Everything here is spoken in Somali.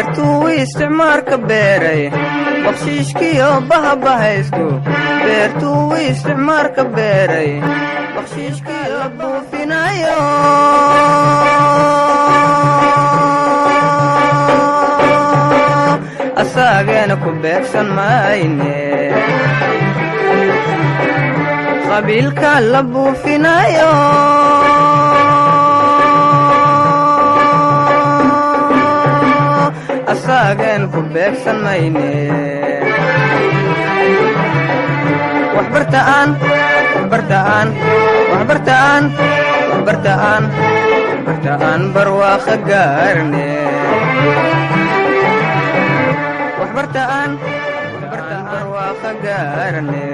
beertuu isticmaalka beeray bakshiishkiyo bahabahaysku beertuu isticmaalka beeray bakshiishkiyo la buufinayo asaageena ku beegsan mayne qabiilka la buufinayo asaagen ku beegsan mayne waxbartaan barwaaqa gaarne waxbartaan barwaaqa gaarne